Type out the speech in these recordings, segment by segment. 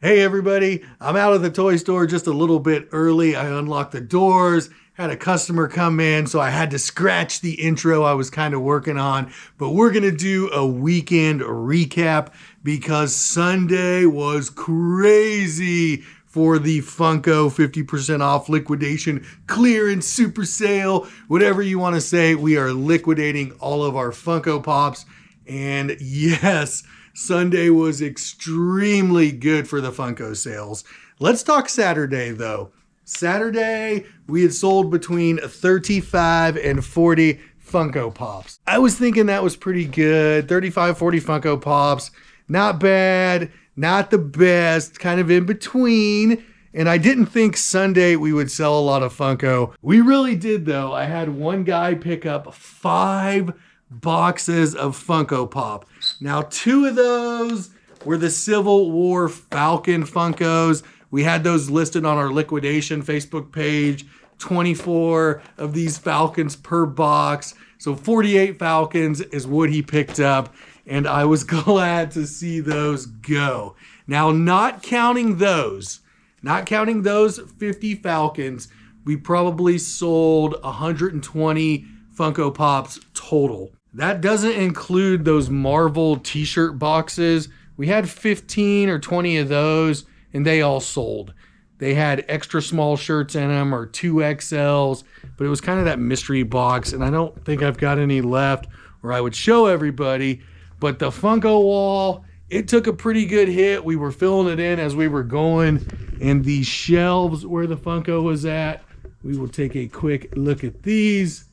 Hey everybody, I'm out of the toy store just a little bit early. I unlocked the doors, had a customer come in, so I had to scratch the intro I was kind of working on. But we're gonna do a weekend recap because Sunday was crazy for the Funko 50% off liquidation, clearance, super sale, whatever you want to say. We are liquidating all of our Funko Pops. And yes, Sunday was extremely good for the Funko sales. Let's talk Saturday though. Saturday, we had sold between 35 and 40 Funko Pops. I was thinking that was pretty good. 35, 40 Funko Pops. Not bad, not the best, kind of in between. And I didn't think Sunday we would sell a lot of Funko. We really did though. I had one guy pick up 5 boxes of Funko Pop. Now 2 of those were the Civil War Falcon Funkos. We had those listed on our liquidation Facebook page. 24 of these Falcons per box. So 48 Falcons is what he picked up. And I was glad to see those go. Now, not counting those 50 Falcons, we probably sold 120 Funko Pops total. That doesn't include those Marvel t-shirt boxes. We had 15 or 20 of those and they all sold. They had extra small shirts in them or 2XLs, but it was kind of that mystery box and I don't think I've got any left or I would show everybody. But the Funko wall, it took a pretty good hit. We were filling it in as we were going. And these shelves where the Funko was at, we will take a quick look at these.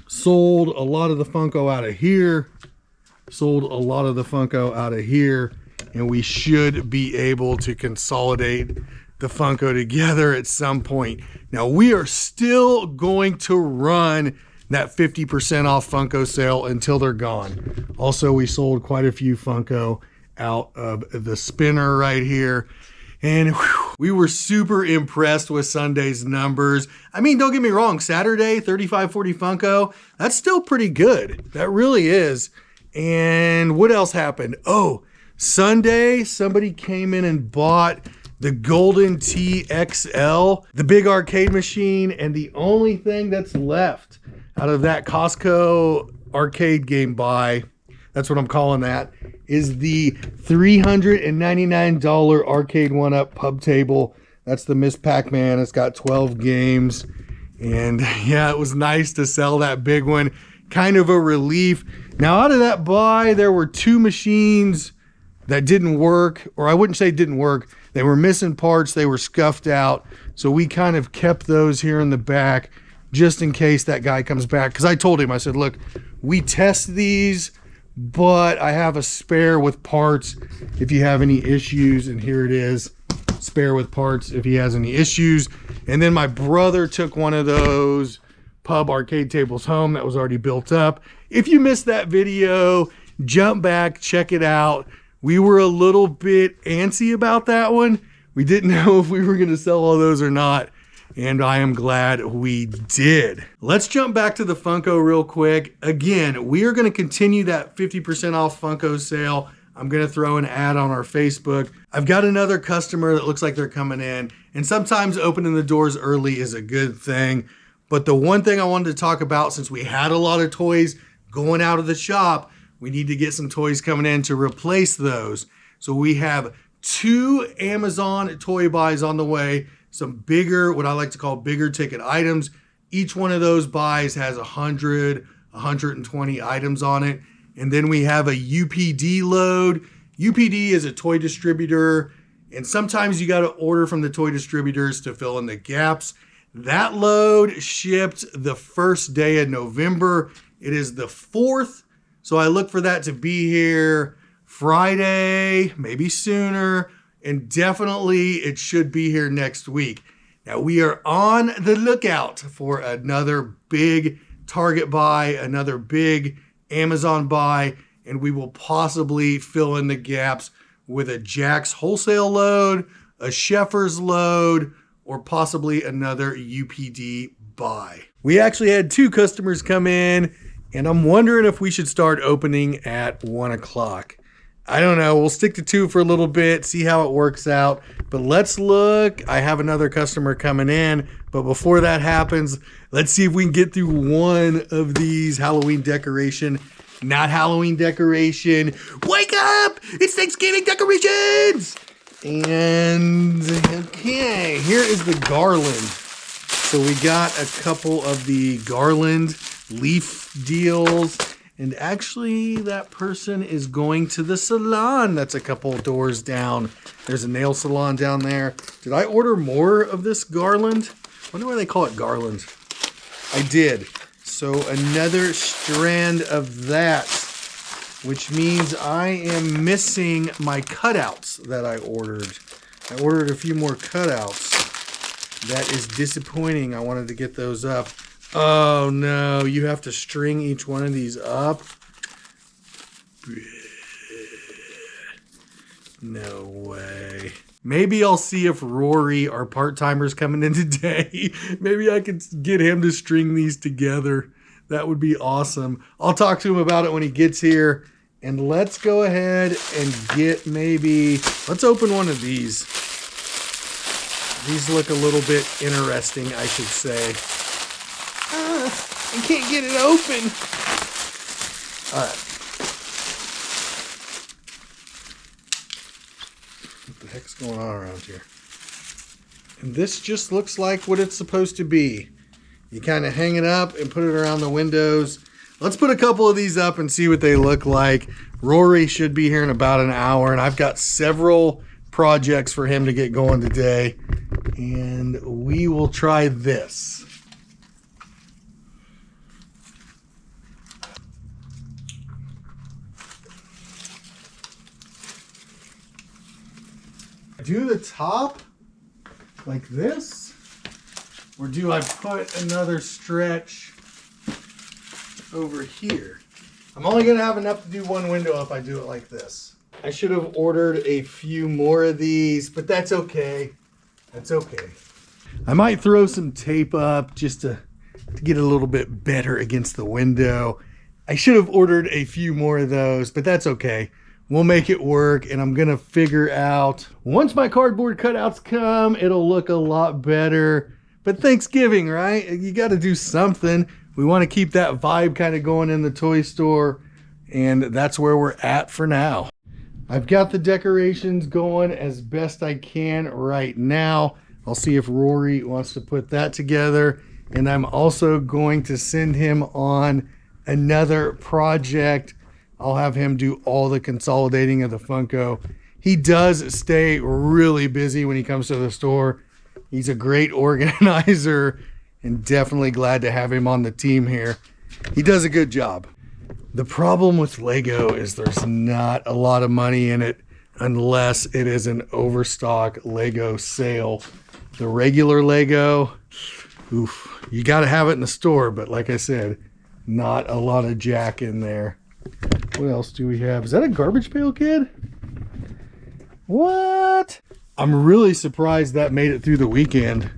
Sold a lot of the Funko out of here. Sold a lot of the Funko out of here. And we should be able to consolidate the Funko together at some point. Now we are still going to run that 50% off Funko sale until they're gone. Also, we sold quite a few Funko out of the spinner right here. And whew, we were super impressed with Sunday's numbers. I mean, don't get me wrong, Saturday, 35, 40 Funko, that's still pretty good. That really is. And what else happened? Oh, Sunday, somebody came in and bought the Golden TXL, the big arcade machine, and the only thing that's left out of that Costco arcade game buy, that's what I'm calling that, is the $399 arcade 1-up pub table. That's the Miss Pac-Man. It's got 12 games. And yeah, it was nice to sell that big one. Kind of a relief. Now out of that buy, there were 2 machines that didn't work, or I wouldn't say didn't work. They were missing parts. They were scuffed out. So we kind of kept those here in the back just in case that guy comes back. Because I told him, I said, look, we test these, but I have a spare with parts if you have any issues. And here it is, spare with parts if he has any issues. And then my brother took one of those pub arcade tables home that was already built up. If you missed that video, jump back, check it out. We were a little bit antsy about that one. We didn't know if we were going to sell all those or not. And I am glad we did. Let's jump back to the Funko real quick. Again, we are going to continue that 50% off Funko sale. I'm going to throw an ad on our Facebook. I've got another customer that looks like they're coming in. And sometimes opening the doors early is a good thing. But the one thing I wanted to talk about, since we had a lot of toys going out of the shop, we need to get some toys coming in to replace those. So we have 2 Amazon toy buys on the way. Some bigger, what I like to call bigger ticket items. Each one of those buys has 100, 120 items on it. And then we have a UPD load. UPD is a toy distributor. And sometimes you got to order from the toy distributors to fill in the gaps. That load shipped the first day of November. It is the 4th. So I look for that to be here Friday, maybe sooner. And definitely it should be here next week. Now we are on the lookout for another big Target buy, another big Amazon buy, and we will possibly fill in the gaps with a Jack's wholesale load, a Sheffers load, or possibly another UPD buy. We actually had 2 customers come in, and I'm wondering if we should start opening at 1 o'clock. I don't know. We'll stick to 2 for a little bit, see how it works out. But let's look. I have another customer coming in. But before that happens, let's see if we can get through one of these Halloween decoration. Not Halloween decoration. Wake up! It's Thanksgiving decorations! And, okay, here is the garland. So we got a couple of the garland leaf deals. And actually, that person is going to the salon that's a couple doors down. There's a nail salon down there. Did I order more of this garland? I wonder why they call it garland. I did. So another strand of that, which means I am missing my cutouts that I ordered. I ordered a few more cutouts. That is disappointing. I wanted to get those up. Oh no, you have to string each one of these up? No way. Maybe I'll see if Rory, our part-timer's coming in today. Maybe I could get him to string these together. That would be awesome. I'll talk to him about it when he gets here. And let's go ahead and get let's open one of these. These look a little bit interesting, I should say. I can't get it open. All right. What the heck's going on around here? And this just looks like what it's supposed to be. You kind of hang it up and put it around the windows. Let's put a couple of these up and see what they look like. Rory should be here in about an hour, and I've got several projects for him to get going today. And we will try this. Do the top like this, or do I put another stretch over here? I'm only gonna have enough to do one window if I do it like this. I should have ordered a few more of these, but that's okay. That's okay. I might throw some tape up just to get a little bit better against the window. I should have ordered a few more of those, but that's okay. We'll make it work, and I'm gonna figure out, once my cardboard cutouts come, it'll look a lot better. But Thanksgiving, right? You gotta do something. We wanna keep that vibe kind of going in the toy store, and that's where we're at for now. I've got the decorations going as best I can right now. I'll see if Rory wants to put that together, and I'm also going to send him on another project. I'll have him do all the consolidating of the Funko. He does stay really busy when he comes to the store. He's a great organizer, and definitely glad to have him on the team here. He does a good job. The problem with Lego is there's not a lot of money in it unless it is an overstock Lego sale. The regular Lego, oof, you got to have it in the store, but like I said, not a lot of jack in there. What else do we have? Is that a Garbage Pail Kid? What? I'm really surprised that made it through the weekend.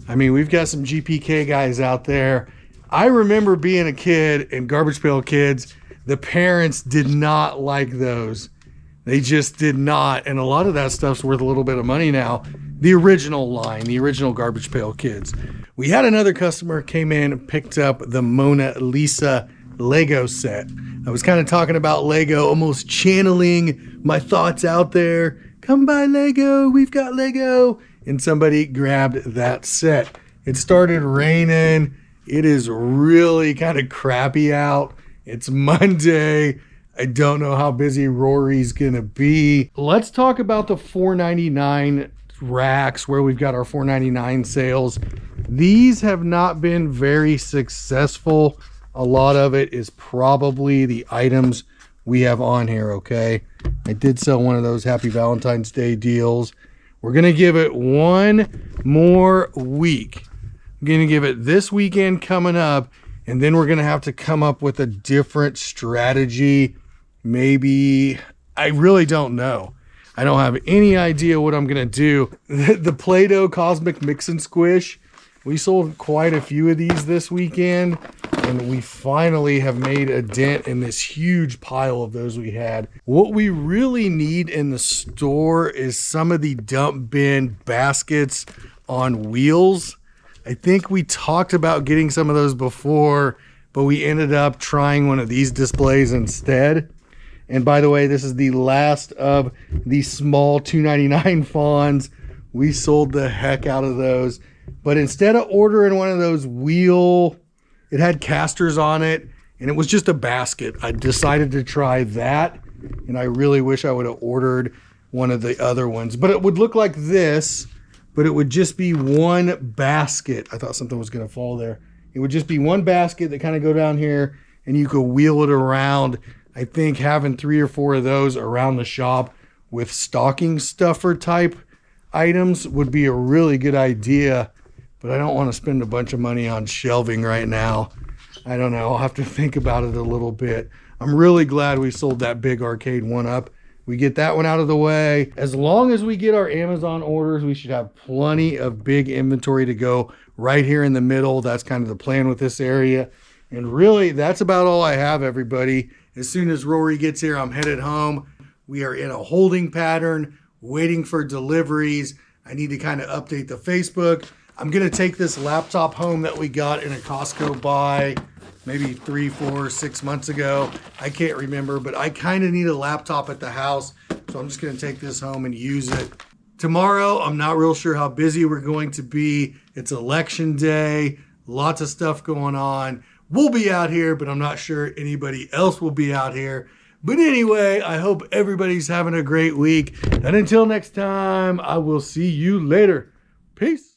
I mean, we've got some GPK guys out there. I remember being a kid and Garbage Pail Kids, the parents did not like those. They just did not. And a lot of that stuff's worth a little bit of money now. The original line, the original Garbage Pail Kids. We had another customer came in and picked up the Mona Lisa Lego set. I was kind of talking about Lego, almost channeling my thoughts out there. Come buy Lego, we've got Lego. And somebody grabbed that set. It started raining. It is really kind of crappy out. It's Monday. I don't know how busy Rory's gonna be. Let's talk about the $4.99 racks where we've got our $4.99 sales. These have not been very successful. A lot of it is probably the items we have on here, okay? I did sell one of those Happy Valentine's Day deals. We're gonna give it one more week. I'm gonna give it this weekend coming up, and then we're gonna have to come up with a different strategy. Maybe, I really don't know. I don't have any idea what I'm gonna do. The Play-Doh Cosmic Mix and Squish, we sold quite a few of these this weekend. And we finally have made a dent in this huge pile of those we had. What we really need in the store is some of the dump bin baskets on wheels. I think we talked about getting some of those before, but we ended up trying one of these displays instead. And by the way, this is the last of the small $2.99 fawns. We sold the heck out of those. But instead of ordering one of those wheel, it had casters on it, and it was just a basket. I decided to try that, and I really wish I would have ordered one of the other ones. But it would look like this, but it would just be one basket. I thought something was going to fall there. It would just be one basket that kind of go down here, and you could wheel it around. I think having 3 or 4 of those around the shop with stocking stuffer type items would be a really good idea, but I don't want to spend a bunch of money on shelving right now. I don't know. I'll have to think about it a little bit. I'm really glad we sold that big arcade one up. We get that one out of the way. As long as we get our Amazon orders, we should have plenty of big inventory to go right here in the middle. That's kind of the plan with this area. And really, that's about all I have, everybody. As soon as Rory gets here, I'm headed home. We are in a holding pattern, waiting for deliveries. I need to kind of update the Facebook. I'm going to take this laptop home that we got in a Costco buy maybe 3, 4, 6 months ago. I can't remember, but I kind of need a laptop at the house. So I'm just going to take this home and use it. Tomorrow, I'm not real sure how busy we're going to be. It's election day, lots of stuff going on. We'll be out here, but I'm not sure anybody else will be out here. But anyway, I hope everybody's having a great week. And until next time, I will see you later. Peace.